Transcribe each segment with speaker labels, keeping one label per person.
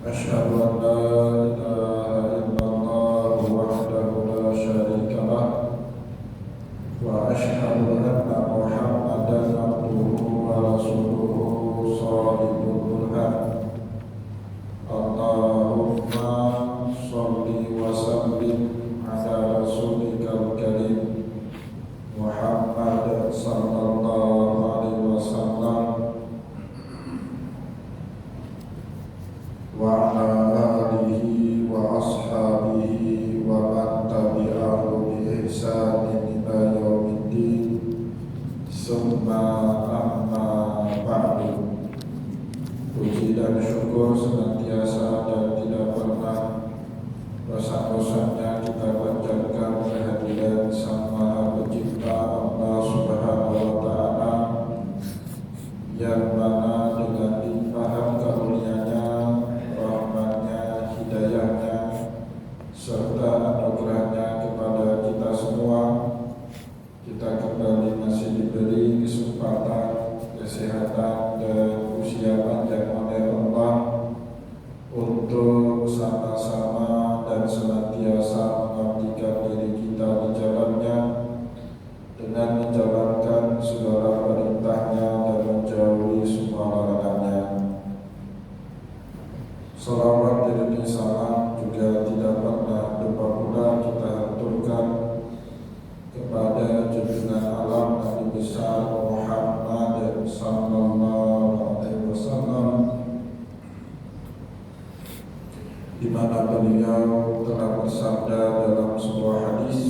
Speaker 1: أشهد أن لا إله إلا الله وحده لا شريك له وأشهد أن محمدا عبده ورسوله صادق البرهان اللهم صل وسلم على رسولك الكريم محمد صلى الله عليه وسلم وعلى آله وأصحابه ومن تبعه بإحسان إلى يوم الدين ثم أما بعد. Puji dan syukur senantiasa dan tidak pernah bosan-bosannya kita panjatkan kehadiran Sang Maha Pencipta Allah Subhanahu wa Ta'ala, yang mana dengan limpahan karunia-Nya, rahmat-Nya, hidayah-Nya, serta anugerah-Nya kepada kita semua, kita kembali masih diberi kesempatan, kesehatan, dan usia panjang oleh Allah untuk sama-sama dan senantiasa mengabdikan diri kita di jalan-Nya dengan menjalankan segala perintah-Nya dan menjauhi semua larangan-Nya. Salawat dan salam juga tidak pernah lupa pula kita haturkan kepada junjungan alam Nabi besar Muhammad sallallahu alaihi wasallam, di mana beliau telah bersabda dalam sebuah hadis,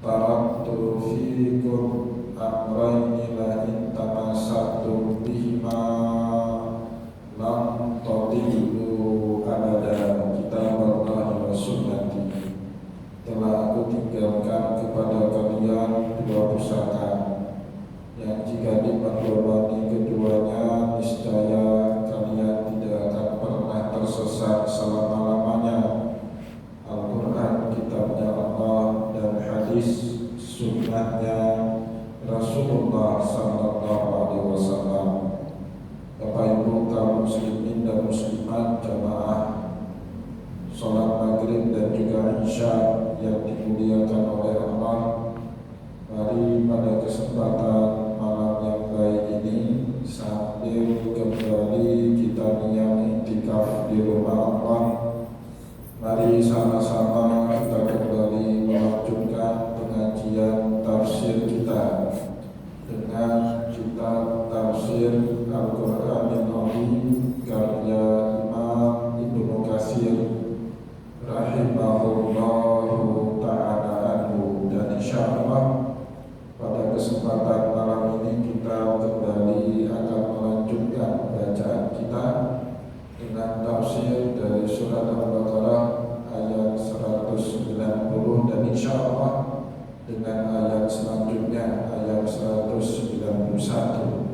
Speaker 1: taraktu fiikum amrayni la in tamassaktum bihima lam tadillu abada, kitaballahi wa sunnati. Telah aku tinggalkan kepada kalian dua pusaka yang jika dipedomani keduanya niscaya kalian tidak akan pernah tersesat selama-lamanya. Al-Quran, kitabnya Allah, dan hadis sunnahnya Rasulullah sallallahu alaihi wasallam. Bapak Ibu kaum muslimin dan muslimat, jamaah salat maghrib dan juga isya yang dimuliakan oleh Allah, mari pada kesempatan malam yang baik ini, sambil kembali kita niat iktikaf di rumah Allah, mari sama-sama kita kembali melanjutkan pengajian tafsir kita dengan kitab tafsir Al-Quranil Azim karya Imam Ibnu Katsir rahimahullahu ta'ala anhu. Dan insyaallah pada kesempatan malam ini kita kembali akan melanjutkan bacaan kita dengan tafsir dari surat Al-Baqarah ayat 190, dan insyaallah dengan ayat selanjutnya ayat 191.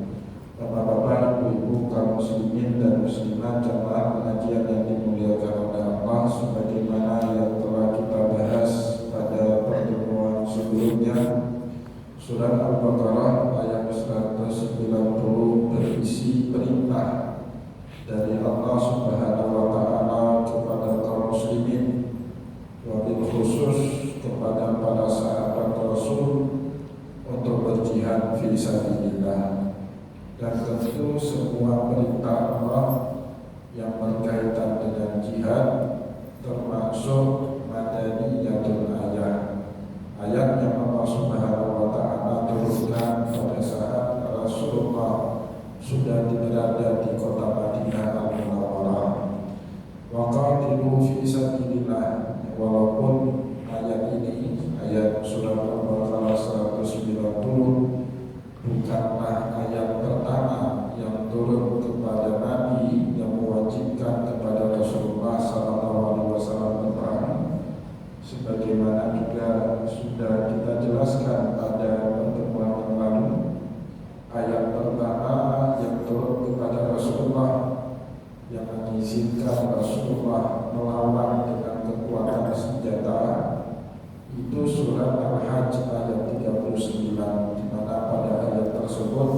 Speaker 1: Bapak-bapak, ibu-ibu kaum muslimin dan muslimat, jamaah pengajian yang dimuliakan oleh Allah, sebagaimana yang telah kita bahas pada pertemuan sebelumnya, surat Al-Baqarah ayat 190 berisi perintah dari Allah Subhanahu wa Ta'ala kepada kaum muslimin, wabil khusus kepada para sahabat Rasul, untuk berjihad fi sabilillah. Dan tentu semua perintah Allah yang berkaitan dengan jihad termasuk madaniyatul ayat, ayat yang Allah Subhanahu wa Ta'ala turunkan pada saat Rasulullah sudah berada di kota Madinah Al-Munawwarah. Wa qatilu fi sabilillah. Walaupun ayat ini, ayat surat Al-Baqarah 190, bukanlah ayat pertama yang turun kepada Nabi yang mewajibkan kepada Rasulullah sallallahu alaihi wasallam berperang, sebagaimana juga sudah kita jelaskan pada pertemuan yang lalu. Ayat pertama yang turun kepada Rasulullah yang mengizinkan Rasulullah melawan dengan kekuatan senjata itu surat Al-Hajj ayat 39, di mana pada ayat tersebut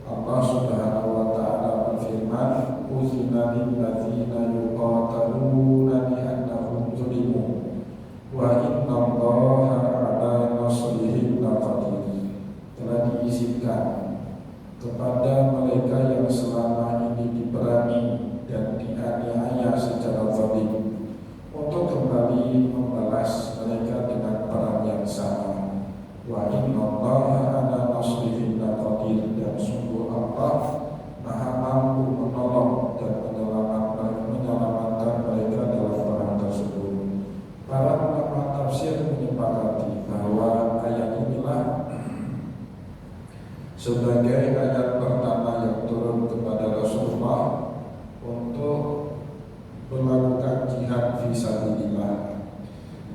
Speaker 1: Allah Subhanahu wa Ta'ala berfirman, uzina lilladzina yuqataluna bi annahum zulimu wa innallaha ala nasrihim laqadir. Telah diizinkan kepada mereka yang selama ini diperangi dan dianiaya secara zalim untuk kembali membalas mereka dengan perang yang sama. Wa innallaha ala nasrihim laqadir, dan sungguh Allah Maha mampu menolong dan menyelamatkan mereka dalam perang tersebut. Para ulama tafsir menyepakati bahwa ayat inilah sebagai ayat pertama yang turun kepada Rasulullah untuk melakukan jihad fisabilillah.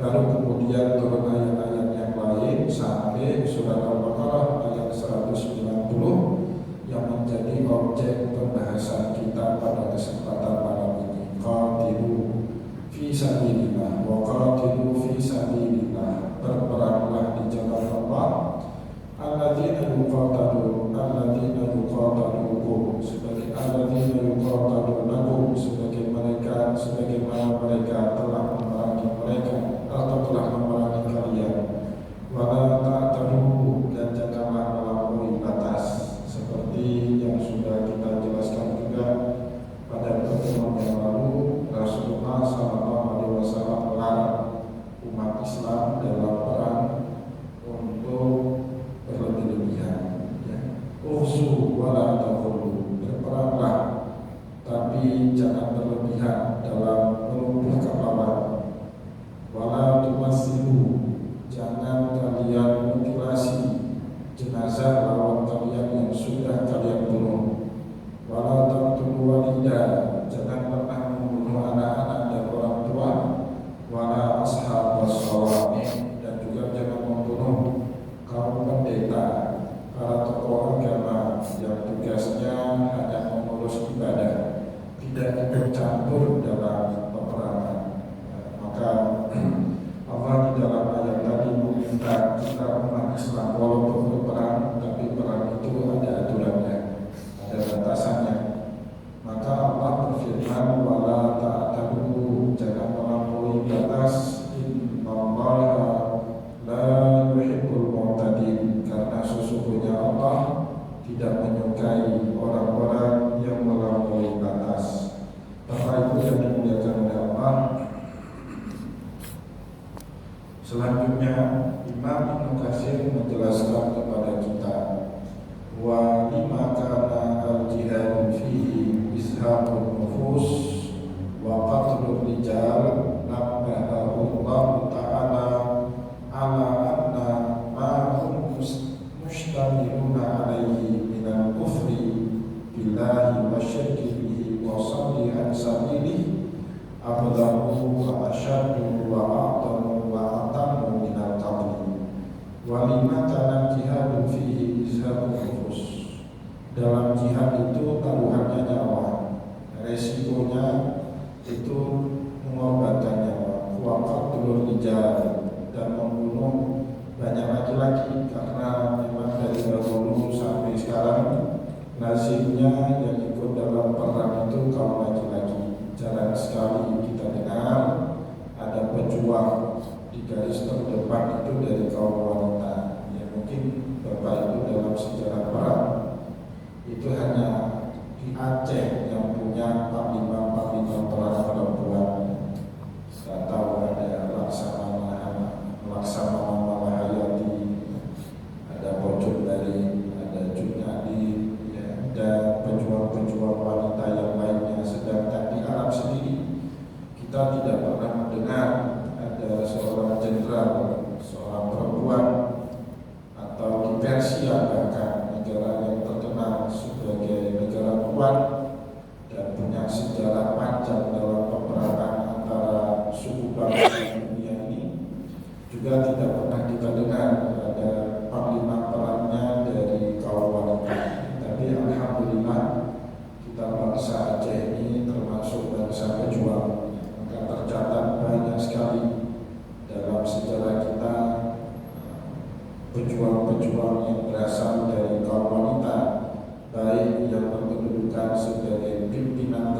Speaker 1: Baru kemudian turun ayat-ayat yang lain sampai surat Al-Baqarah ayat 190 yang menjadi objek pembahasan kita pada kesempatan malam ini. Qatilu fi sabilillah wa qatilu fi sabilillah, berperanglah di jalan Allah. Alladzina yuqatalukum sebagai alladzina yuqatalunakum, sebagaimana mereka telah memerangi mereka atau telah memerangi kalian. Wala ta'tadu, dan janganlah melampaui batas, seperti yang sudah kita jelaskan juga pada pertemuan yang lalu. Rasulullah SAW melarang umat Islam dalam perang untuk berlebih-lebihan. Uhsu wala taqulu, berperanglah tapi jangan berlebihan dalam melumpuhkan lawan. Wala tumassilu, jangan kalian mutilasi jenazah lawan kalian yang sudah kalian bunuh. Wala taqtulu walida, jangan pernah membunuh anak-anak dan orang tua. Wala ashabas shawami, dan juga jangan membunuh kaum pendeta, para tokoh agama yang tugasnya hanya mengurus ibadah, tidak ikut campur dalam peperangan. Maka Allah di dalam ayat tadi meminta kita umat Islam walaupun berperang, tapi perang itu ada aturannya, ada batasannya. Maka Allah berfirman, wala ta'tadu, jangan melampaui batas. Innallaha la yuhibbul mu'tadin, karena sesungguhnya Allah tidak menyukai orang-orang yang melampaui batas. Bapak Ibu yang dimuliakan oleh Allah, selanjutnya Imam Ibnu Katsir menjelaskan kepada kita, wa lima kana al-jihad fihi izhabun nufus wa qatlur rijal, nabbahahu Allah Ta'ala ala anna ma hum mustamiluna alaihi minal kufri billahi wa syirki bihi wa saddi an sabilihi abdahu wa asyaddu wa a'tamu wa atamu minal qatli. Wa lima kana jihadun fihi izhabun nufus, dalam jihad itu taruhannya nyawa, resikonya itu mengorbankan nyawa. Wa qatlur rijal, dan membunuh banyak laki-laki, karena memang dari dahulu sampai sekarang nasibnya yang ikut dalam perang itu kaum laki-laki. Jarang sekali kita dengar ada pejuang di garis terdepan itu dari kaum wanita. Ya mungkin Bapak Ibu dalam sejarah perang itu hanya di Aceh yang punya panglima perang perempuan. Saya tahu ada Laksamana Malahayati, ada Pojok dari, ada Junadi, ya, dan pejuang-pejuang wanita yang lainnya. Sedangkan di Arab sendiri kita tidak pernah mendengar ada seorang jenderal, seorang perempuan, atau di Persia bahkan, negara yang terkenal sebagai negara kuat dan punya sejarah panjang dalam peperangan antara suku bangsa dunia ini, juga tidak pernah kita dengar ada panglima perangnya dari kaum wanita. Tapi alhamdulillah kita bangsa Aceh ini termasuk bangsa pejuang. Maka tercatat banyak sekali dalam sejarah kita pejuang-pejuang yang berasal dari kaum wanita, baik yang berkedudukan sebagai pimpinan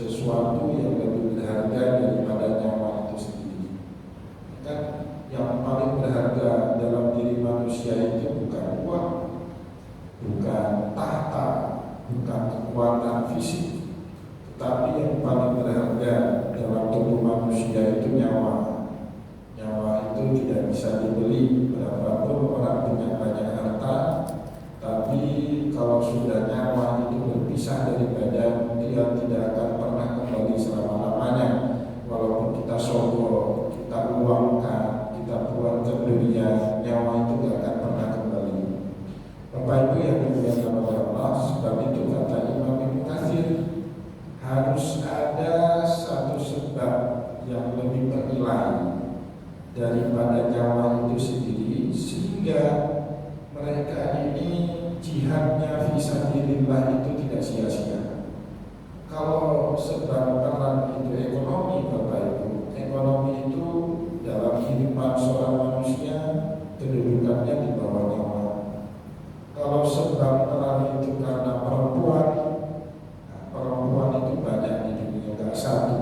Speaker 1: sesuatu yang lebih berharga daripada nyawa itu sendiri. Kan yang paling berharga dalam diri manusia itu bukan uang, bukan tahta, bukan kekuatan fisik, tetapi yang paling berharga dalam tubuh manusia itu nyawa. Nyawa itu tidak bisa dibeli. Berapapun orang punya banyak harta, tapi kalau sudah nyawa itu berpisah dari badan, dia tidak akan pernah kembali selama-lamanya. Walaupun kita sogok, kita uangkan, kita buat ke dunia, nyawa itu tidak akan pernah kembali. Bapak Ibu yang dimuliakan oleh Allah, sebab itu kata Imam Ibnu Katsir, harus ada satu sebab yang lebih bernilai daripada nyawa itu sendiri, sehingga mereka ini jihadnya fisabilillah itu tidak sia-sia. Kalau sebab perang itu ekonomi, Bapak Ibu, ekonomi itu dalam kehidupan seorang manusia kedudukannya di bawah nyawa. Kalau sebab perang itu karena perempuan, perempuan itu banyak di dunia, tidak satu.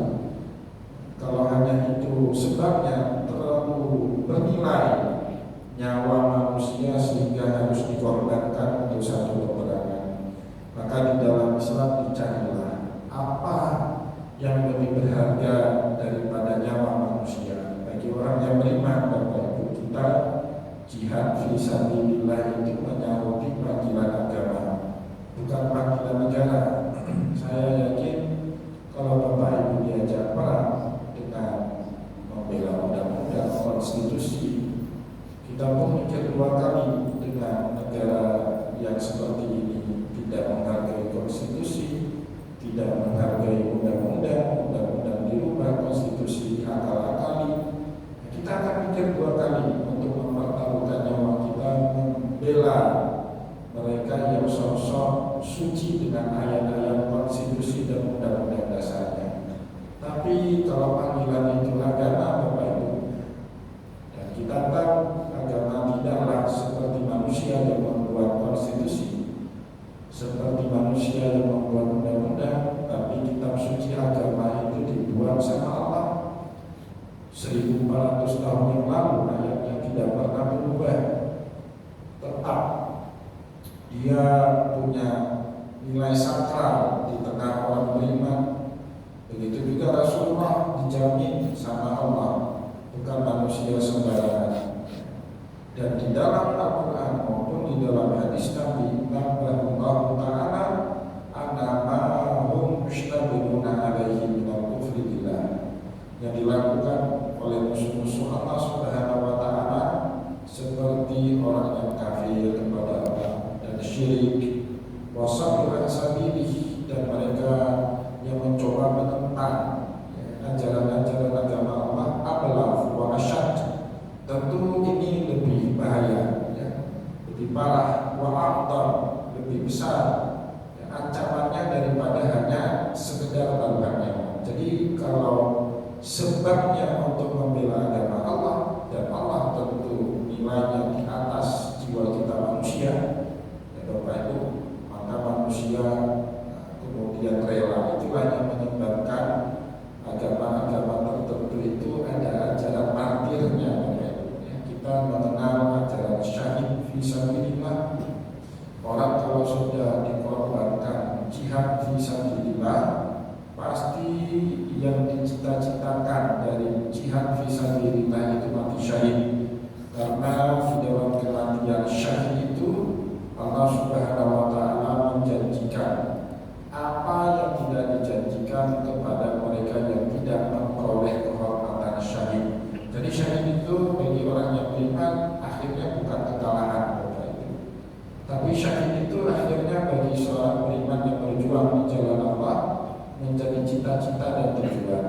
Speaker 1: Kalau hanya itu sebabnya, terlalu bernilai nyawa manusia sehingga harus dikorbankan untuk satu peperangan. Maka di dalam Islam dicarilah apa yang lebih berharga daripada nyawa manusia. Bagi orang yang beriman, Bapak Ibu, kita jihad fisabilillah itu menyangkut panggilan agama, bukan panggilan negara. Saya yakin kalau Bapak Ibu diajak perang dengan membela undang-undang konstitusi, kita pun mikir dua kali. Dengan negara yang seperti ini tidak menghargai konstitusi, tidak menghargai undang-undang, undang-undang dirubah, konstitusi diakal-akali, kita akan mikir dua kali untuk mempertaruhkan nyawa kita membela mereka yang sosok suci dengan ayat-ayat konstitusi dan undang-undang dasarnya. Tapi kalau panggilan itu agama, Bapak Ibu, dan kita tahu agama tidaklah seperti manusia yang membuat konstitusi, seperti manusia yang membuat undang-undang, tapi kitab suci agama itu dibuat sama Allah 1400 tahun yang lalu, ayatnya tidak pernah berubah. Tetap dia punya nilai sakral di tengah orang beriman. Begitu juga Rasulullah dijamin sama Allah, bukan manusia sembarangan. Dan di dalam Al-Quran maupun di dalam hadis Nabi, Allah Ta'ala anamahum mustabiruna alaihi minal kufri billah, yang dilakukan oleh musuh-musuh Allah Subhanahu wa Ta'ala seperti orang yang kafir kepada Allah dan syirik, wasabru an sabilih, dan mereka yang mencoba menentang ajaran-ajaran agama Allah, ablaf wa asyad. Tentu ini lebih bahaya, lebih parah, wa aqdar, lebih besar ancamannya daripada hanya sekedar taruhannya. Jadi kalau sebabnya untuk membela agama Allah, dan Allah tentu nilainya di atas jiwa kita manusia, ya Bapak Ibu, maka manusia kemudian rela. Itulah yang menyebabkan agama-agama tertentu itu ada ajaran martirnya. Kita mengenal ajaran syahid fisabilillah. Orang kalau sudah dikorbankan jihad fisabilillah, pasti yang dicita-citakan dari jihad fisabilillah itu mati syahid. Karena di dalam kematian syahid itu Allah Subhanahu wa Ta'ala menjanjikan apa yang tidak dijanjikan kepada mereka yang tidak memperoleh kehormatan syahid. Jadi syahid itu bagi orang yang beriman akhirnya bukan kekalahan, Bapak Ibu. Tapi syahid itu akhirnya bagi seorang beriman yang berjuang di jalan Allah menjadi cita-cita dan tujuan.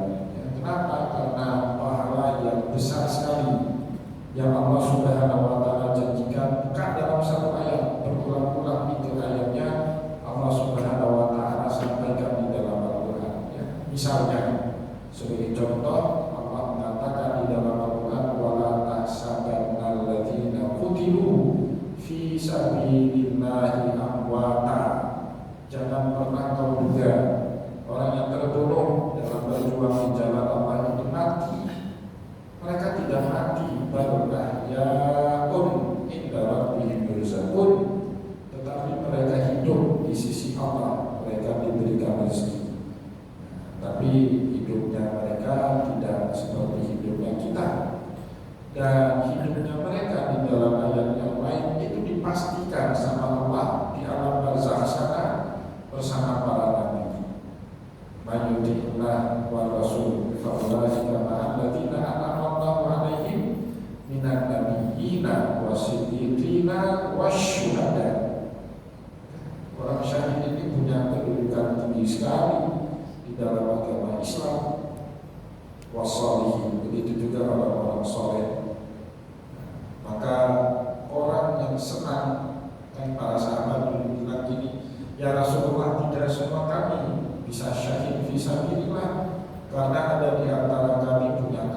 Speaker 1: Kenapa? Karena pahala yang besar sekali yang Allah Subhanahu wa Ta'ala janjikan, bukan dalam satu ayat, berulang-ulang itu ayatnya Allah Subhanahu wa Ta'ala sampaikan di dalam Al-Quran. Misalnya, sebagai contoh, Allah mengatakan di dalam Al-Quran, wala tahsabanna alladziina qutilu fi sabilillahi amwata. Jangan pernah kau duga orang yang terbunuh Tapi hidupnya mereka tidak seperti hidupnya kita. Dan hidupnya mereka di dalam ayat yang lain itu dipastikan sama Allah di alam barzakh sana bersama para nabi. Mayutillah wa rasul faulaika ma'al ladzina an'ama Allahu 'alaihim minan nabiyyina wasiddiqina wasyuhada. Orang syahid ini punya kedudukan tinggi sekali di dalam agama Islam. Wassalihin, begitu juga orang-orang soleh. Maka orang yang senang, kan para sahabat dulu bilang gini, ya Rasulullah, tidak semua kami bisa syahid fisabilillah karena ada di antara kami punya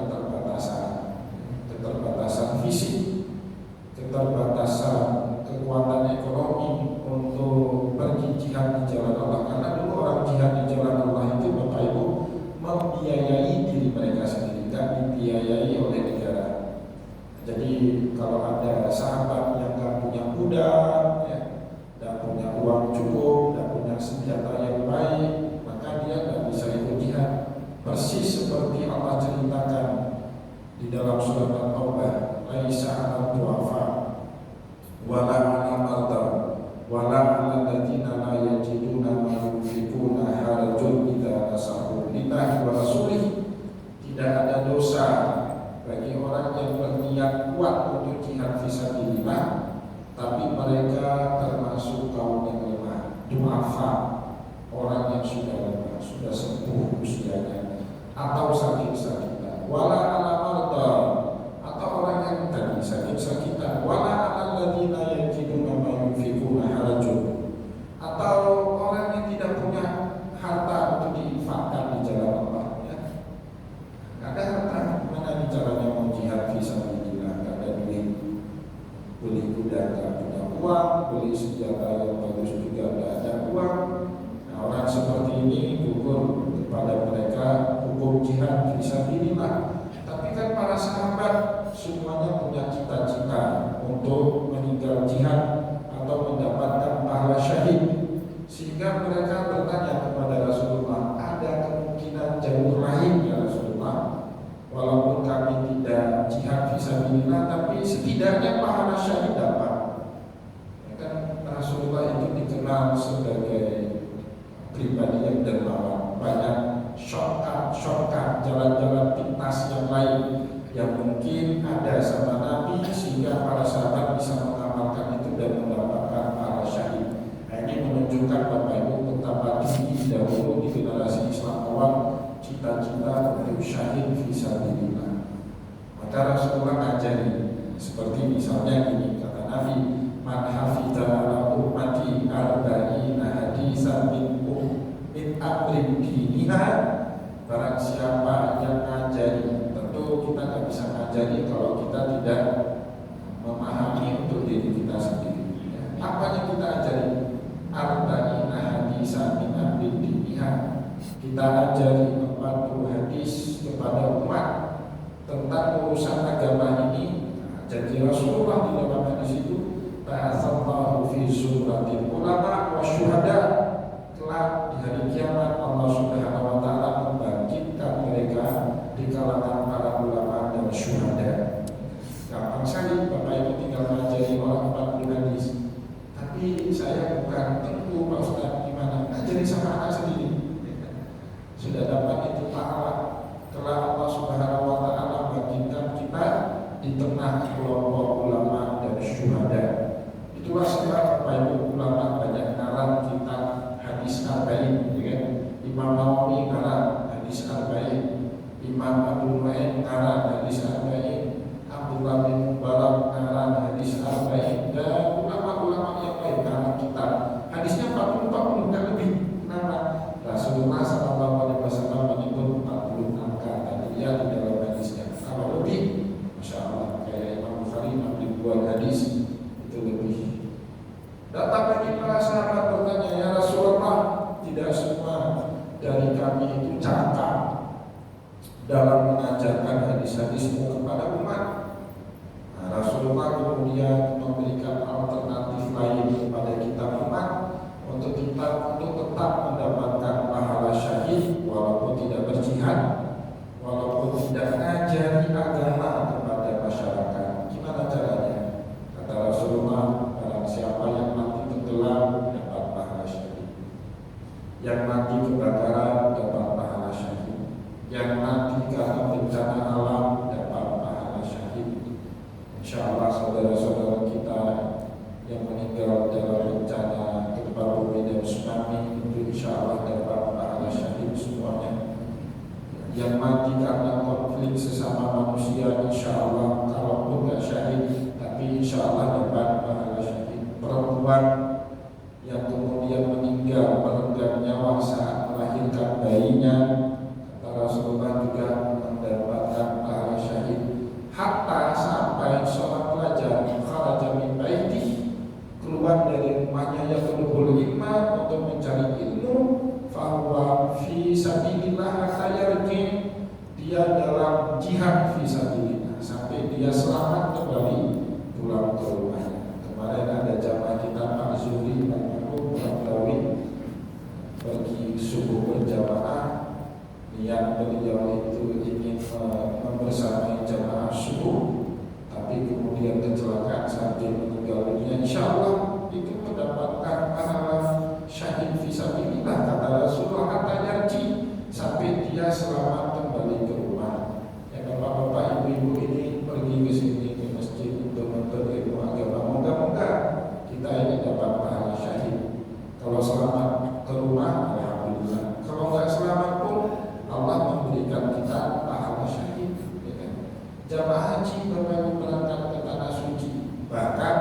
Speaker 1: keterbatasan fisik, keterbatasan kekuatan ekonomi untuk pergi jihad di jalan Allah. Karena dulu orang jihad di jalan Allah itu Bapak Ibu membiayai diri mereka sendiri, tidak dibiayai oleh negara. Jadi kalau ada sahabat yang tidak punya kuda, ya, tidak punya uang cukup, tidak punya senjata yang baik, maka dia tidak bisa ikut jihad. Persis seperti Allah ceritakan di dalam surat At-Taubah, laisa 'alal du'afa wala 'alal marda wala 'alal ladzina la yajiduna ma yunfiquna harajun idza nasahu lillahi wa rasulih. Tidak ada dosa bagi orang yang berniat kuat untuk jihad fisabilillah, tapi mereka termasuk kaum yang lemah, du'afa, orang yang sudah lemah, sudah sepuh usianya, atau sakit-sakitan, wala 'ala marda, atau orang yang tadi sakit-sakitan, wala 'alal ladzina yajiduna ma yunfiquna harajun, atau orang yang tidak punya harta untuk diinfakkan di jalan Allah, ya. Gak ada harta, gimana caranya mau jihad fisabilillah? Gak ada duit, beli kuda gak punya uang, beli senjata yang bagus juga gak ada uang. Nah, orang seperti ini gugur kepada mereka hukum jihad fisabilillah. Tapi kan para sahabat semuanya punya cita-cita untuk meninggal jihad atau mendapatkan pahala syahid, sehingga mereka bertanya kepada Rasulullah, ada kemungkinan jalur lain ya Rasulullah, walaupun kami tidak jihad fisabilillah, tapi setidaknya pahala syahid dapat. Ya kan Rasulullah itu dikenal sebagai pribadi yang dermawan, banyak shortcut, jalan-jalan pintas yang lain yang mungkin ada sama Nabi, sehingga para sahabat bisa mengamalkan itu dan mendapatkan pahala syahid. Nah, ini menunjukkan Bapak Ibu betapa tinggi dahulu di generasi Islam awal cita-cita untuk syahid fisabilillah. Maka Rasulullah ngajari seperti misalnya ini, kata Nabi, man hafidha ala ummati arba'ina hadisan min amrin diniha, barang siapa yang ngajari, tentu kita nggak bisa ngajari kalau kita tidak memahami untuk diri kita sendiri. Apa yang kita ajari? Arba'ina hadisan min amrin diniha, kita ajari 40 hadis kepada umat tentang urusan agama ini. Jadi Rasulullah di dalam hadis itu, ta'asallahu fi suratil ulama wa syuhada, kelak di hari kiamat Allah Subhanahu wa taala membangkitkan mereka di kalangan para ulama dan syuhada. Gampang sekali Bapak Ibu tinggal mengajari orang 40 hadis. Tapi saya bukan tentu Pak Ustaz, gimana? Ngajari sama anak sendiri. Sudah dapat itu pahala. Kelak Allah Subhanahu wa taala bangkitkan kita di tengah kelompok ulama dan syuhada. Itulah sebab Bapak Ibu ulama banyak ngarang kitab hadis arba'in, ya kan? Imam Nawawi ngarang hadis arba'in, Imam Abu Nu'aim ngarang hadis arba'in, Abdullah bin Mubarak ngarang hadis arba'in, dan ulama-ulama yang lain ngarang kitab. Hadisnya 40 dan lebih. Kenapa? Rasulullah SAW menyebut 40 angka tadi ya di dalam hadisnya. Kalau lebih, Masya Allah, kayak Imam Bukhari membuat hadis itu lebih. Datang lagi para sahabat bertanya, ya Rasulullah, tidak semua dari kami itu cakap dalam mengajarkan hadis-hadismu kepada umat. Nah, Rasulullah kemudian memberikan alternatif lain kepada kita umat untuk tetap mendapatkan pahala syahid walaupun tidak mati kebakaran dapat pahala syahid, yang mati karena bencana alam dapat pahala syahid. Insyaallah saudara-saudara kita yang meninggal dalam bencana gempa bumi dan tsunami itu insyaallah dapat pahala syahid semuanya. Yang mati karena konflik sesama manusia insyaallah kalaupun nggak syahid tapi insyaallah dapat pahala syahid. Perempuan yang kemudian meninggal meregang nyawa saat melahirkan bayinya, kata Rasulullah juga mendapatkan pahala syahid. Hatta sampai seorang pelajar kharaja min baiti, keluar dari rumahnya yang berubul iman untuk mencari ilmu, fahuwa fi sabilillah hatta yarji, dia dalam jihad fi sabilillah sampai dia selamat kembali pulang ke rumahnya. Kemarin ada jamaah kita Pak Zuri pergi subuh berjamaah, niat beliau itu ingin membersamai jamaah subuh, tapi kemudian kecelakaan sampai meninggal dunia. Insyaallah itu mendapatkan pahala syahid fisabilillah, kata Rasulullah, kata yarji, sampai dia selamat kembali ke rumah. Ya bapak-bapak, ibu-ibu ini pergi ke sini ke masjid untuk menuntut ilmu agama, moga-moga kita ini dapat pahala syahid. Kalau selamat ke rumah, alhamdulillah. Kalau nggak selamat pun, Allah memberikan kita pahala syahid. Ya. Jamaah haji Bapak Ibu berangkat ke tanah suci, bahkan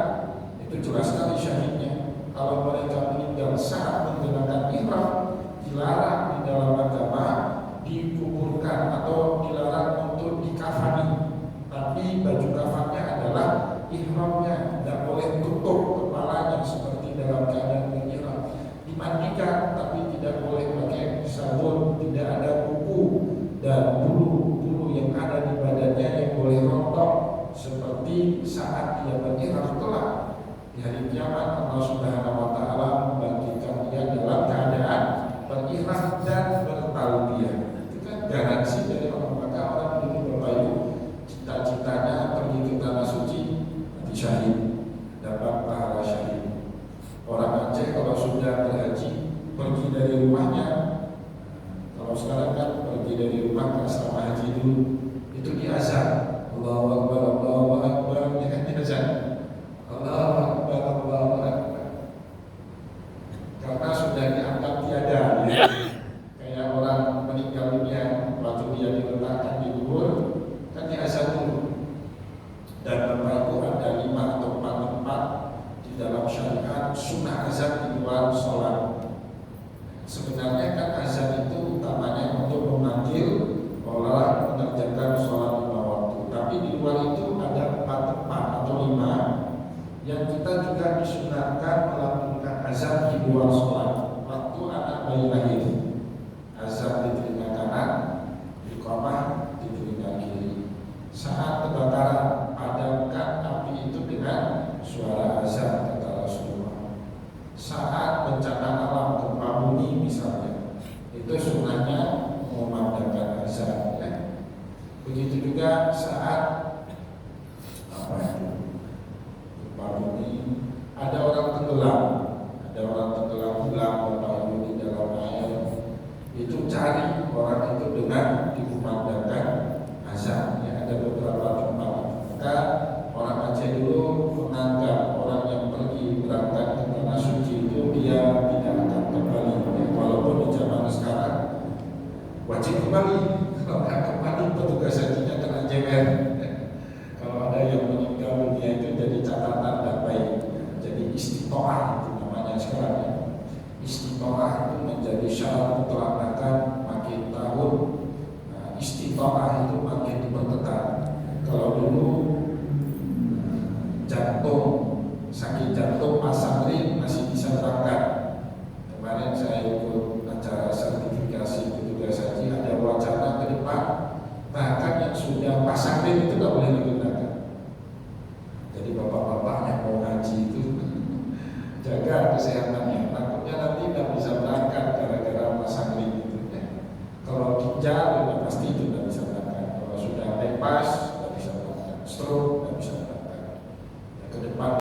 Speaker 1: itu jelas sekali syahidnya. Kalau mereka meninggal saat menggunakan ihram, dilarang di dalam agama dikuburkan atau dilarang untuk dikafani. Tapi baju kafannya adalah ihramnya, tidak boleh tutup kepalanya seperti dalam keadaan ihram. Dimandikan tapi tidak boleh pakai sabun, tidak ada kuku dan bulu-bulu yang ada di badannya yang boleh rontok seperti saat dia berihram. Kelak di hari kiamat Allah Subhanahu wa taala membangkitkan dia dalam keadaan berihram dan bertalbiyah. Itu kan garansi dari Allah. Maka orang dulu Bapak Ibu cita-citanya pergi ke tanah suci, mati syahid, dapat pahala syahid. Orang Aceh kalau sudah berhaji pergi dari rumahnya, kalau sekarang kan pergi dari rumah ke asrama haji dulu, itu diazan Allahu Akbar, Allahu Akbar, ya kan diazan Allahu Akbar, Allahu Akbar, karena sudah dianggap tiada ya. Kayak orang meninggal dunia waktu dia diletakkan di kubur kan diazan dulu. Dan Bapak Ibu ada 5 atau 4 tempat di dalam syariat sunnah azan di luar sholat. Sebenarnya kan azan itu utamanya untuk memanggil orang mengerjakan sholat 5 waktu. Tapi di luar itu ada 4 tempat atau 5 yang kita juga disunahkan melakukan azan di luar sholat. Waktu anak bayi lahir, azan di telinga kanan, iqamah di telinga kiri. Saat kebakaran, padamkan api itu dengan suara azan, kata Rasulullah. Saat bencana alam gempa bumi misalnya, itu sunnahnya memandangkan azan ya. Begitu juga saat apa itu gempa bumi, ada orang tenggelam hilang Bapak Ibu di dalam air, itu cari orang itu dengan dikumandangkan azan ya. Ada beberapa tempat. Maka orang Aceh dulu menganggap orang yang pergi berangkat ke tanah suci itu dia tidak akan kembali ya. Walaupun di zaman sekarang wajib kembali, kalau nggak kembali petugas hajinya kena jewer ya. Kalau ada yang meninggal dunia itu jadi catatan dan baik ya. Jadi istitoah itu namanya sekarang ya. Istitoah itu menjadi syarat mutlak makin tahun. Nah, istitoah itu makin diperketat. Kalau dulu jantung, sakit jantung pasang ring masih bisa berangkat. Kemarin saya ikut acara sertifikasi petugas haji, ada wacana ke depan bahkan yang sudah pasang ring itu tidak boleh digunakan. Jadi bapak-bapak yang mau haji itu jaga kesehatannya, takutnya nanti tidak bisa berangkat gara-gara pasang ring itu ya. Kalau ginjal sudah pasti itu tidak bisa berangkat. Kalau sudah bypass tidak bisa berangkat, stroke tidak bisa berangkat ya, ke depan.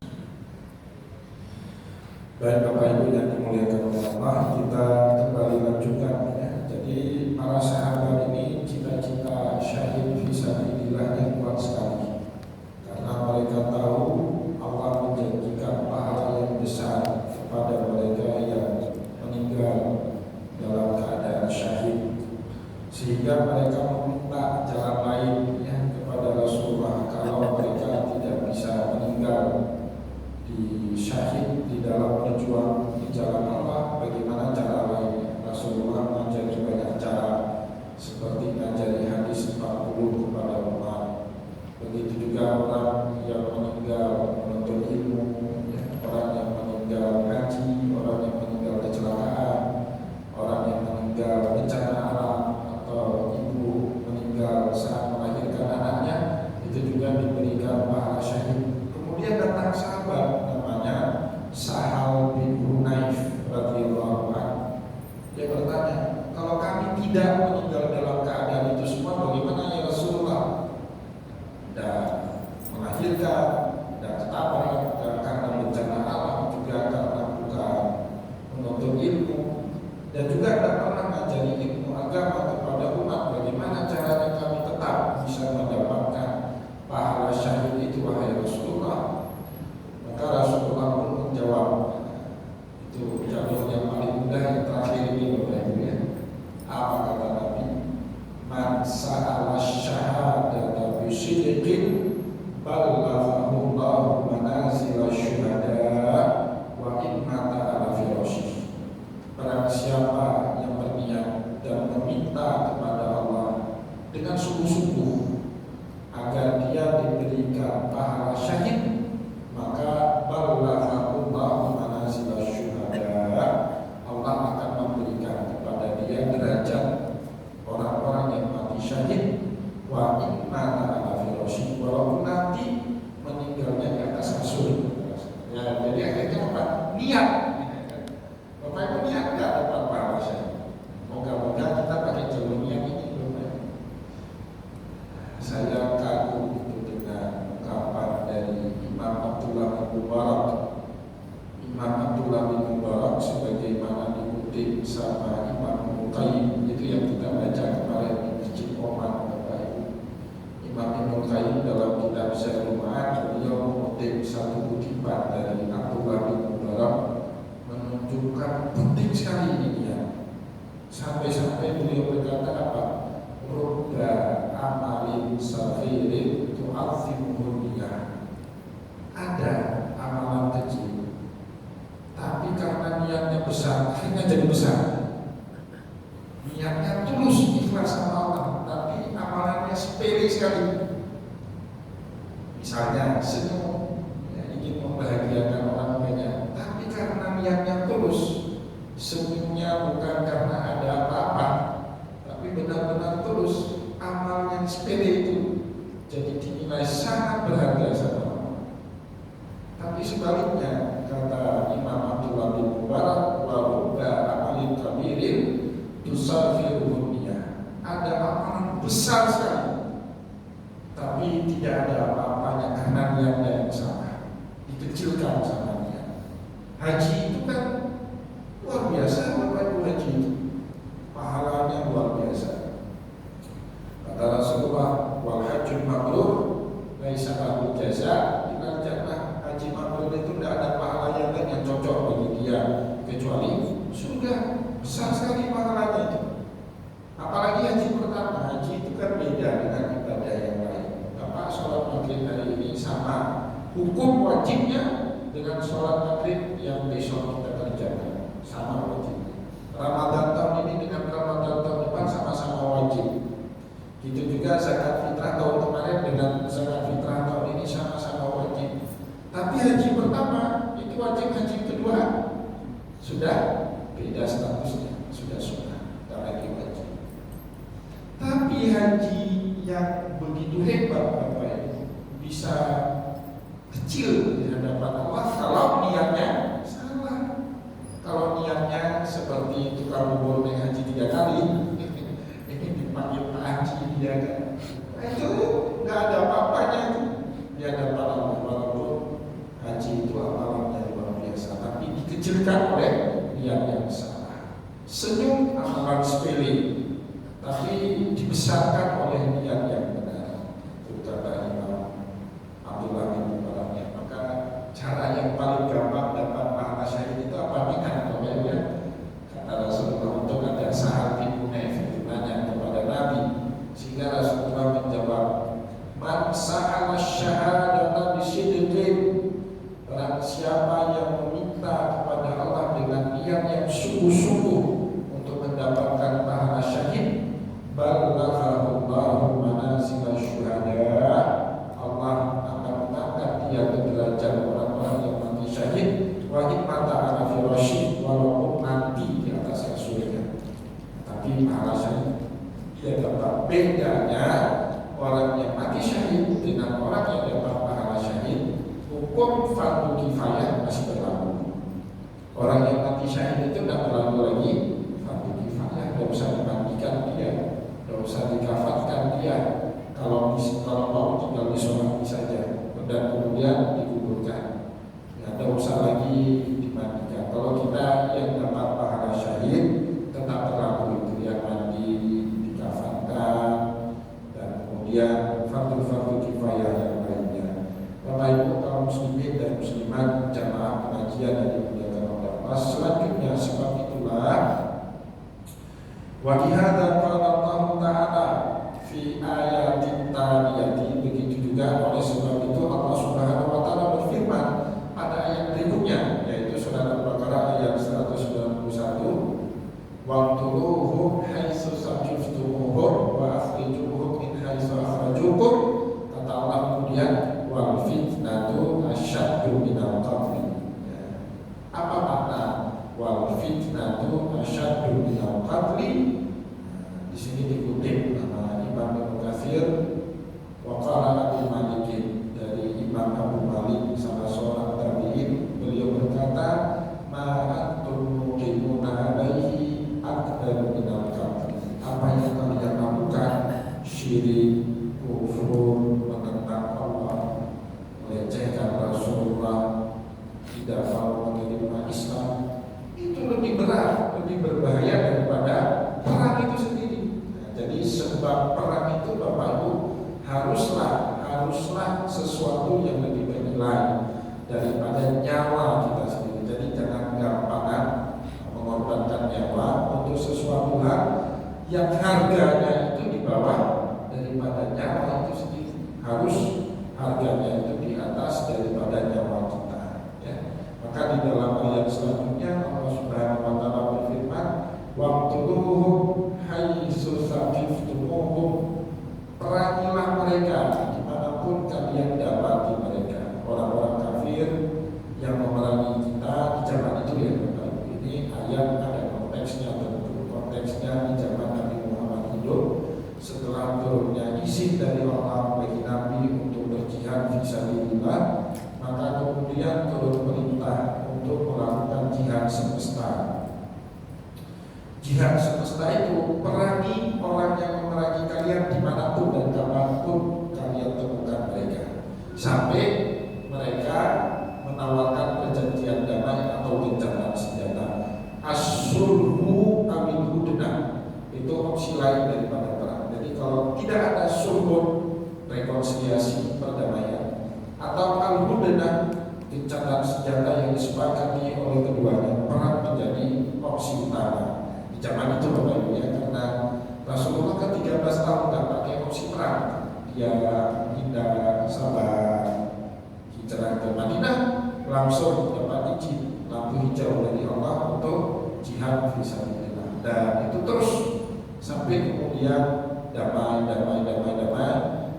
Speaker 1: Baik Bapak Ibu yang dimuliakan oleh Allah, kita kembali lanjutkan sehingga mereka meminta jalan lain ya, kepada Rasulullah kalau mereka tidak bisa meninggal di syahid di dalam berjuang di jalan Allah, bagaimana cara lainnya. Rasulullah mengajari banyak cara, seperti mengajari hadis 40 kepada umat. Begitu juga orang yang meninggal menuntut ilmu ya, orang yang meninggal haji, orang yang meninggal kecelakaan, orang yang meninggal bencana alam, atau ibu meninggal saat melahirkan anaknya, itu juga diberikan pahala syahid. Kemudian datang sahabat namanya Sahal bin Hunayf radhiyallahu anhu. Dia bertanya, kalau kami tidak meninggal dalam keadaan itu semua, bagaimana ya Rasulullah? Dan melahirkan, dan ketabrak, dan karena bencana alam, juga karena bukan menuntut ilmu, dan juga tidak pernah mengajari ilmu agama kepada umat. Bagaimana caranya kami tetap bisa mendapatkan pahala syahid itu, wahai Rasulullah? Maka Rasulullah pun menjawab, itu jalur yang paling mudah yang terakhir ini Bapak Ibu ya. Apa kata Nabi? Man sa'ala syahadata bisidqin ballaghahu Allahu manazila syuhada wa in mata ala firasyihi. Barang siapa yang berniat dan meminta kepada Allah dengan sungguh-sungguh agar dia diberikan pahala syahid, maka ballaghahu Allahu manazila syuhada, Allah akan memberikan kepada dia derajat orang-orang yang mati syahid, wa in mata ala firasyihi, walaupun nanti meninggalnya di atas kasur. Ya, jadi akhirnya apa? Niat. Bapak Ibu niat nggak dapat pahala syahid? Moga-moga kita pakai jalur niat ini, Bapak. Saya kagum itu dengan ungkapan dari Imam Abdullah bin Mubarak. Imam Abdullah bin Mubarak sebagaimana dikutip sama Imam Ibnu Qayyim, itu yang kita baca kemarin di Masjid Oman, Bapak Ibu. Imam Ibnu Qayyim dalam kitab Zadul Ma'ad, beliau mengutip satu kutipan dari Abdullah bin Mubarak, menunjukkan penting sekali ini ya. Sampai-sampai beliau berkata apa? Rubba amalin saghirin tu'azzimuhu niyah. Ada amalan kecil, tapi karena niatnya besar, akhirnya jadi besar. Niatnya tulus ikhlas sama Allah, tapi amalannya sepele sekali. Misalnya senyum, ya, ingin membahagiakan orang banyak, tapi karena niatnya tulus, senyumnya bukan karena ada apa-apa, tapi benar-benar tulus, amal yang sepele itu jadi dinilai sangat berharga sama Allah. Tapi sebaliknya, kata Imam Abdullah bin Mubarak, wa rubba amalin kabirin tusarfiruhu niyah. Ada amalan besar sekali, tapi tidak ada apa-apanya karena niatnya yang salah, dikecilkan sama niat. Haji itu kan luar biasa, Bapak Ibu, haji itu pahalanya luar biasa. Kata Rasulullah, wal hajjul mabrur laisa lahu jaza illa jannah. Haji mabrur itu tidak ada pahala yang lain yang cocok bagi dia kecuali surga. Besar sekali pahalanya itu. Apalagi haji pertama. Haji itu kan beda dengan ibadah yang lain. Bapak sholat maghrib hari ini sama hukum wajibnya dengan sholat maghrib yang besok kita kerjakan, sama wajibnya. Ramadan tahun ini dengan Ramadan tahun depan sama-sama wajib. Gitu juga zakat fitrah tahun kemarin dengan zakat fitrah tahun ini sama-sama wajib. Tapi haji pertama itu wajib, haji kedua sudah beda statusnya, sudah sunnah, tak lagi wajib. Tapi haji yang begitu hebat, Bapak Ibu, bisa kecil di hadapan Allah kalau niatnya salah. Kalau niatnya seperti tukang bubur naik haji 3 kali, ini dipanggil Pak Haji dia kan, itu nggak ada apa-apanya itu di hadapan Allah. Walaupun haji itu amalannya luar biasa, tapi dikecilkan oleh niat yang salah. Senyum amalan sepele, tapi dibesarkan oleh niat yang benar. Itu kata Imam Abdullah bin Mubarak. Maka cara yang paling gampang dapat pahala syahid itu apa? Niat, ya. Kata Rasulullah, untuk ada Sahal bin Hunayf ditanya kepada syahid. Ya dapat. Bedanya orang yang mati syahid dengan orang yang dapat pahala syahid, hukum fardu kifayah masih berlaku. Orang yang mati syahid itu tidak berlaku lagi fardu kifayah, tidak usah dimandikan dia, tidak usah dikafatkan dia. Kalau mau tinggal disolati saja dan kemudian dikuburkan, tidak usah lagi dimandikan. Kalau kita yang dapat pahala syahid tetap berlaku itu, yang mandi, dikafatkan, dan kemudian fardu kifayah yang lainnya. Bapak Ibu kaum muslimin dan muslimat jamaah pengajian yang dimuliakan oleh Allah, selanjutnya sebab itulah wa bihadza qala Allah Ta'ala fi ayatin taliyati, begitu juga oleh sebab itu Allah Subhanahu wa taala berfirman pada ayat berikutnya, yaitu surat Al-Baqarah ayat 191, waqtuluhum haitsu saqiftumuhum wa akhrijuhum min haitsu akhrajukum. Kata Allah kemudian, wal fitnatu asyaddu minal qatl. Apa makna wal fitnatu asyaddu minal qatl? Di sini dikutip nama Imam Ibnu Katsir, wa qala Abu Malik, dari Imam Abu Malik salah seorang tabi'in, beliau berkata, ma'atul muqimuna alaihi akbar minal qatl. Apa yang kalian lakukan, syirik, kufur, menentang Allah, melecehkan Rasulullah, tidak mau menerima Islam, itu lebih berat, lebih berbahaya daripada perang itu sendiri. Jadi sebab perang itu Bapak Ibu haruslah sesuatu yang lebih bernilai daripada nyawa kita sendiri. Jadi jangan gampangan mengorbankan nyawa untuk sesuatu hal yang harganya itu di bawah daripada nyawa itu sendiri. Harus harganya itu di atas daripada nyawa kita, ya. Maka di dalam ayat selanjutnya Allah Subhanahu wa taala berfirman, waqtuluhum haitsu saqiftumuhum, perangilah mereka dimanapun kalian dapati mereka. Orang-orang kafir yang memerangi kita di zaman itu, ya Bapak Ibu, ini ayat ada konteksnya tentu. Konteksnya di zaman Nabi Muhammad hidup, setelah turunnya izin dari Allah bagi Nabi untuk berjihad fisabilillah, maka kemudian turun perintah untuk melakukan jihad semesta. Jihad semesta itu perangi orang yang memerangi kalian dimanapun dan kapanpun kalian temukan mereka, sampai mereka menawarkan perjanjian damai atau gencatan senjata. As-sulhu amil hudnah, itu opsi lain daripada perang. Jadi kalau tidak ada sulhun, rekonsiliasi, perdamaian, atau al-hudnah, gencatan senjata yang disepakati oleh keduanya, perang menjadi opsi utama zaman itu Bapak Ibu, ya. Karena Rasulullah kan 13 tahun nggak pakai opsi perang, dia pindah sabar, hijrah ke Madinah, langsung dapat izin lampu hijau dari Allah untuk jihad fisabilillah, dan itu terus sampai kemudian damai,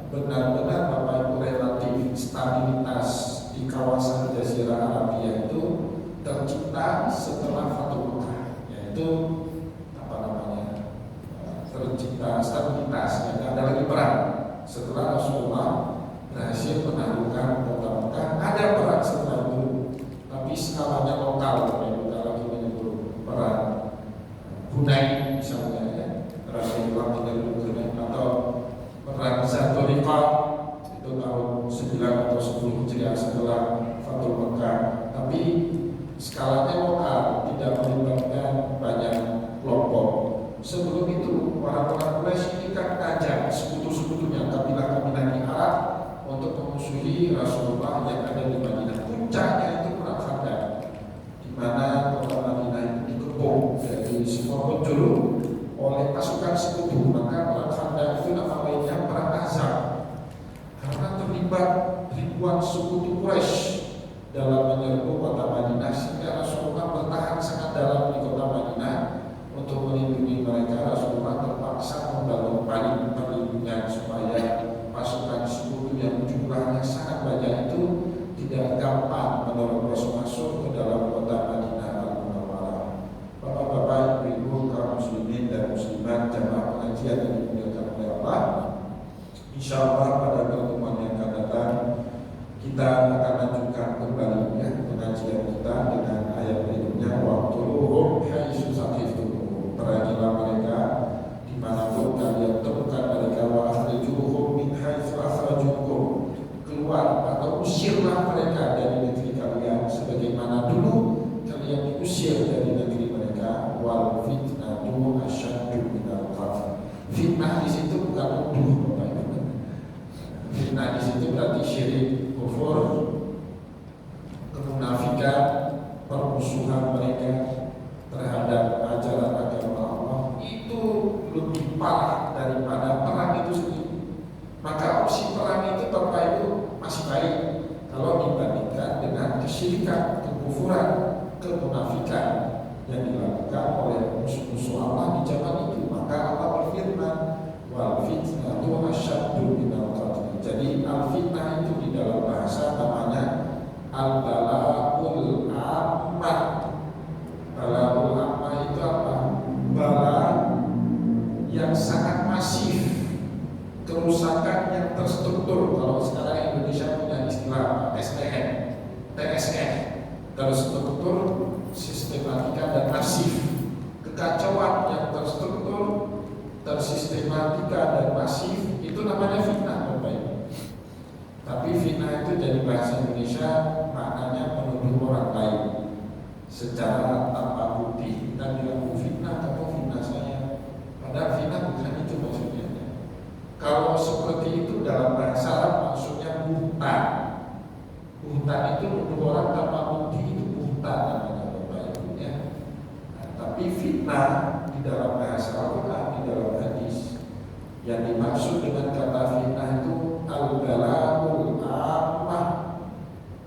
Speaker 1: benar-benar Bapak Ibu relatif stabilitas di kawasan Jazirah Arabia itu tercipta setelah Fathul Makkah, yaitu tercipta stabilitas, tidak ada lagi perang setelah Rasulullah berhasil menaklukkan kota Mekah. Ada perang setelah itu, tapi skalanya lokal. Kalau kita menyebut perang Hunain misalnya, ya, Rasulullah tidak Hunain, atau perang Zathuriqah itu tahun 9 atau 10 Hijriah setelah Fathul Mekah. Tapi skalanya lokal, tidak melibatkan banyak kelompok. Sebelum itu orang-orang Quraisy ini kan ngajak sekutu-sekutunya, kabilah-kabilah di Arab untuk memusuhi Rasulullah yang ada di Madinah. Puncaknya itu perang Khandaq, di mana kota Madinah itu dikepung dari semua penjuru oleh pasukan sekutu. Maka perang Khandaq itu nama lainnya perang Ahzab, karena terlibat ribuan sekutu Quraisy dalam menyerbu kota Madinah, sehingga Rasulullah bertahan sangat dalam di kota Madinah. Untuk melindungi mereka, Rasulullah terpaksa membangun paling perlindungan supaya pasukan sekutu yang jumlahnya sangat banyak itu tidak gampang menerobos masuk ke dalam kota Madinah Al-Munawwarah. Bapak-bapak, ibu-ibu, kaum muslimin dan muslimat, jamaah sekalian yang dimuliakan oleh Allah, insyaallah pada pertemuan yang akan datang kita akan lanjutkan kembali ya pengajian kita dengan ayat berikutnya, waqtuluhum haitsu saqiftumuhum, perangilah mereka dimanapun kalian temukan mereka, wa akhrijuhum min haitsu akhrajukum, keluar atau usirlah mereka dari negeri kalian sebagaimana dulu kalian diusir dari negeri mereka. Wal fitnatu asyaddu minal qatl. Fitnah di situ bukan nuduh, Bapak Ibu. Fitnah di situ berarti syirik, kufur, kemunafikan, permusuhan mereka terhadap ajaran agama Allah itu lebih parah daripada perang itu sendiri. Maka opsi perang itu Bapak Ibu masih baik kalau dibandingkan dengan kesyirikan, kekufuran, kemunafikan yang dilakukan oleh musuh-musuh Allah di zaman itu. Maka Allah berfirman, wal fitnatu asyaddu minal qatl. Jadi al-fitnah itu di dalam bahasa namanya al-bala'ul ammah. Bala'ul ammah itu apa? Bala yang sangat masif, kerusakan yang terstruktur. Kalau sekarang Indonesia punya istilah STN, TSN, terstruktur, sistematika dan masif. Kekacauan yang terstruktur, tersistematika dan masif itu namanya fitnah, Bapak Ibu. Tapi fitnah itu dari bahasa Indonesia maknanya menuduh orang lain secara tanpa bukti. Kita bilang fitnah, kamu fitnah saya. Padahal fitnah bukan itu maksudnya. Kalau seperti itu dalam bahasa Arab maksudnya buhtan. Buhtan itu menuduh orang tanpa bukti, itu buhtan namanya, Bapak Ibu ya. Nah, tapi fitnah di dalam bahasa Al-Quran, di dalam hadis, yang dimaksud dengan kata fitnah itu al-bala'ul ammah,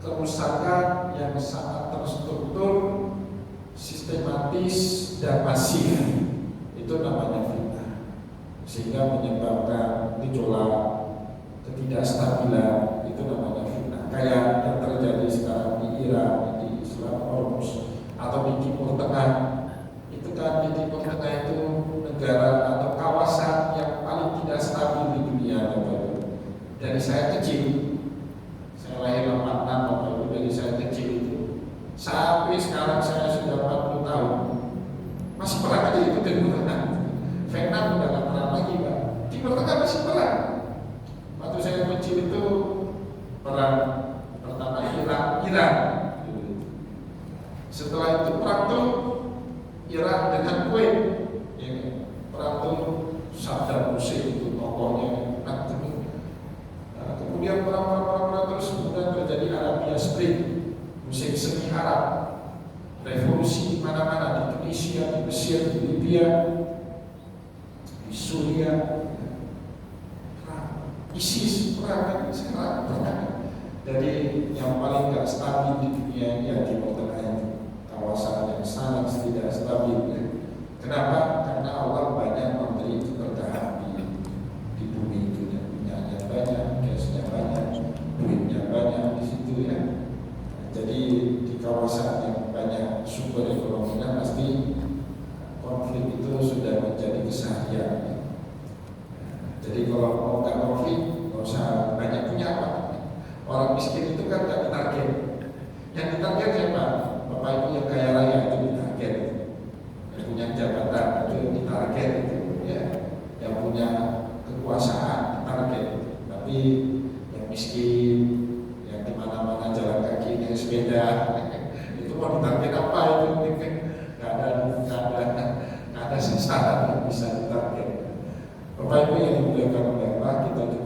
Speaker 1: kerusakan yang sangat terstruktur, sistematis dan masif. Itu namanya fitnah, sehingga menyebabkan gejolak, ketidakstabilan. Itu namanya fitnah. Kayak yang terjadi sekarang di Iran, di Islam Hormuz, atau di Timur Tengah. Itu kan di Timur Tengah itu negara atau kawasan yang paling tidak stabil di dunia, Bapak Ibu. Dari saya kecil, saya lahir 86, Bapak Ibu, dari saya kecil itu sampai sekarang saya sudah 40 tahun masih perang aja itu Timur Tengah. Vietnam udah gak perang lagi, Pak. Timur Tengah masih perang. Waktu saya kecil itu perang pertama Iran. Setelah itu perang tuh Iran dengan Kuwait. Ya, perang tuh Saddam Hussein itu tokohnya. Nah, kemudian perang terus kemudian terjadi Arabia Spring, musim semi Arab, revolusi di mana-mana, di Tunisia, di Mesir, di Libya, di Suriah, ISIS, perang sekarang perang. Jadi yang paling gak stabil di dunia ini ya Timur Tengah itu, kawasan yang sangat tidak stabil. Ya. Kenapa? Karena Allah banyak memberi keberkahan di bumi itu, ya. Minyaknya banyak, gasnya banyak, duitnya banyak di situ ya. Jadi di kawasan yang banyak sumber ekonominya pasti konflik itu sudah menjadi keseharian. Ya. Jadi kalau mau nggak konflik, nggak usah banyak punya apa. Orang miskin itu kan nggak ditarget. Yang ditarget siapa? Bapak Ibu yang kaya raya itu ditarget. Yang punya jabatan itu ditarget itu, ya. Yang punya kekuasaan ditarget. Tapi yang miskin, yang di mana-mana jalan kaki, yang sepeda, itu mau ditarget apa itu? Nggak ada sasaran yang bisa ditarget. Bapak Ibu yang dimuliakan oleh Allah, kita juga